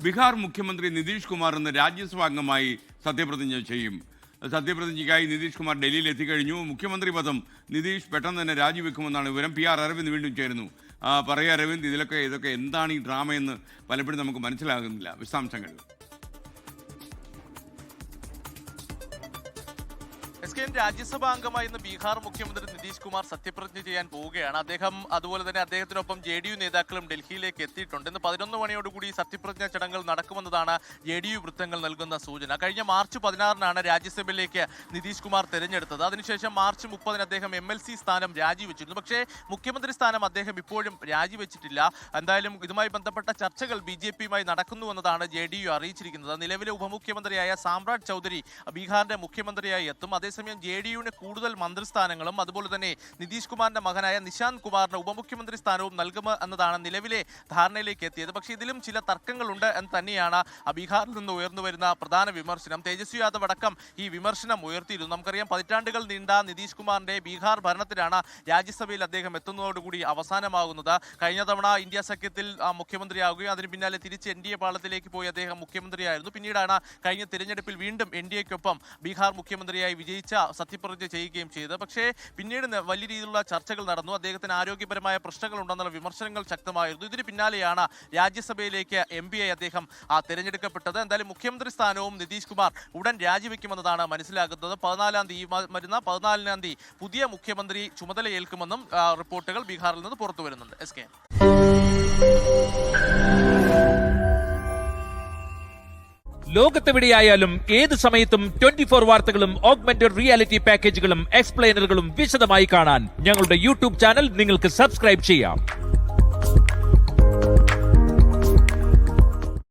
ബീഹാർ മുഖ്യമന്ത്രി നിതീഷ് കുമാർ ഇന്ന് രാജ്യസഭാ അംഗമായി സത്യപ്രതിജ്ഞ ചെയ്യും. സത്യപ്രതിജ്ഞയ്ക്കായി നിതീഷ് കുമാർ ഡൽഹിയിൽ എത്തിക്കഴിഞ്ഞു. മുഖ്യമന്ത്രി പദം നിതീഷ് പെട്ടെന്ന് തന്നെ രാജിവെക്കുമെന്നാണ് വിവരം. PR അരവിന്ദ് വീണ്ടും ചേരുന്നു. പറയുക അരവിന്ദ്, ഇതൊക്കെ എന്താണ് ഈ ഡ്രാമയെന്ന് പലപ്പോഴും നമുക്ക് മനസ്സിലാകുന്നില്ല. വിശദാംശങ്ങൾ. രാജ്യസഭാ അംഗമായി ഇന്ന് ബീഹാർ മുഖ്യമന്ത്രി നിതീഷ് കുമാർ സത്യപ്രതിജ്ഞ ചെയ്യാൻ പോവുകയാണ്. അതുപോലെ തന്നെ അദ്ദേഹത്തിനൊപ്പം JDU നേതാക്കളും ഡൽഹിയിലേക്ക് എത്തിയിട്ടുണ്ട്. ഇന്ന് 11 മണിയോടുകൂടി സത്യപ്രതിജ്ഞാ ചടങ്ങുകൾ നടക്കുമെന്നതാണ് JDU വൃത്തങ്ങൾ നൽകുന്ന സൂചന. കഴിഞ്ഞ മാർച്ച് 16-നാണ് രാജ്യസഭയിലേക്ക് നിതീഷ് കുമാർ തെരഞ്ഞെടുത്തത്. അതിനുശേഷം മാർച്ച് 30-ന് അദ്ദേഹം MLC സ്ഥാനം രാജിവെച്ചിരുന്നു. പക്ഷേ മുഖ്യമന്ത്രി സ്ഥാനം അദ്ദേഹം ഇപ്പോഴും രാജിവെച്ചിട്ടില്ല. എന്തായാലും ഇതുമായി ബന്ധപ്പെട്ട ചർച്ചകൾ BJP-യുമായി നടക്കുന്നുവെന്നതാണ് JDU അറിയിച്ചിരിക്കുന്നത്. നിലവിലെ ഉപമുഖ്യമന്ത്രിയായ സാമ്രാജ് ചൗധരി ബീഹാറിന്റെ മുഖ്യമന്ത്രിയായി എത്തും. അതേസമയം JDU-ന് കൂടുതൽ മന്ത്രിസ്ഥാനങ്ങളും അതുപോലെ തന്നെ നിതീഷ് കുമാറിന്റെ മകനായ നിശാന്ത് കുമാറിന് ഉപമുഖ്യമന്ത്രി സ്ഥാനവും നൽകുക എന്നതാണ് നിലവിലെ ധാരണയിലേക്ക് എത്തിയത്. പക്ഷേ ഇതിലും ചില തർക്കങ്ങളുണ്ട് എന്ന് തന്നെയാണ് ബീഹാറിൽ നിന്ന് ഉയർന്നു വരുന്ന പ്രധാന വിമർശനം. തേജസ്വി യാദവ് അടക്കം ഈ വിമർശനം ഉയർത്തിയിരുന്നു. നമുക്കറിയാം, പതിറ്റാണ്ടുകൾ നീണ്ട നിതീഷ് കുമാറിന്റെ ബീഹാർ ഭരണത്തിലാണ് രാജ്യസഭയിൽ അദ്ദേഹം എത്തുന്നതോടുകൂടി അവസാനമാകുന്നത്. കഴിഞ്ഞ തവണ ഇന്ത്യ സഖ്യത്തിൽ മുഖ്യമന്ത്രിയാവുകയും അതിന് പിന്നാലെ തിരിച്ച് NDA പാളത്തിലേക്ക് പോയി അദ്ദേഹം മുഖ്യമന്ത്രിയായിരുന്നു. പിന്നീടാണ് കഴിഞ്ഞ തിരഞ്ഞെടുപ്പിൽ വീണ്ടും NDA-ക്കൊപ്പം ബീഹാർ മുഖ്യമന്ത്രിയായി വിജയിച്ച സത്യപ്രതിജ്ഞ ചെയ്യുകയും ചെയ്തത്. പക്ഷേ പിന്നീട് വലിയ രീതിയിലുള്ള ചർച്ചകൾ നടന്നു. അദ്ദേഹത്തിന് ആരോഗ്യപരമായ പ്രശ്നങ്ങൾ ഉണ്ടെന്നുള്ള വിമർശനങ്ങൾ ശക്തമായിരുന്നു. ഇതിന് പിന്നാലെയാണ് രാജ്യസഭയിലേക്ക് MPയായി അദ്ദേഹം തിരഞ്ഞെടുക്കപ്പെട്ടത്. എന്തായാലും മുഖ്യമന്ത്രി സ്ഥാനവും നിതീഷ് കുമാർ ഉടൻ രാജിവെക്കുമെന്നതാണ് മനസ്സിലാക്കുന്നത്. 14-നാം തീയതി പുതിയ മുഖ്യമന്ത്രി ചുമതലയേൽക്കുമെന്നും റിപ്പോർട്ടുകൾ ബീഹാറിൽ നിന്ന് പുറത്തു വരുന്നുണ്ട്. SK. ലോകത്തെവിടെയായാലും ഏത് സമയത്തും 24 വാർത്തകളും ഓഗ്മെന്റഡ് റിയാലിറ്റി പാക്കേജുകളും എക്സ്പ്ലെയിനറുകളും വിശദമായി കാണാൻ ഞങ്ങളുടെ YouTube ചാനൽ നിങ്ങൾക്ക് സബ്സ്ക്രൈബ് ചെയ്യാം.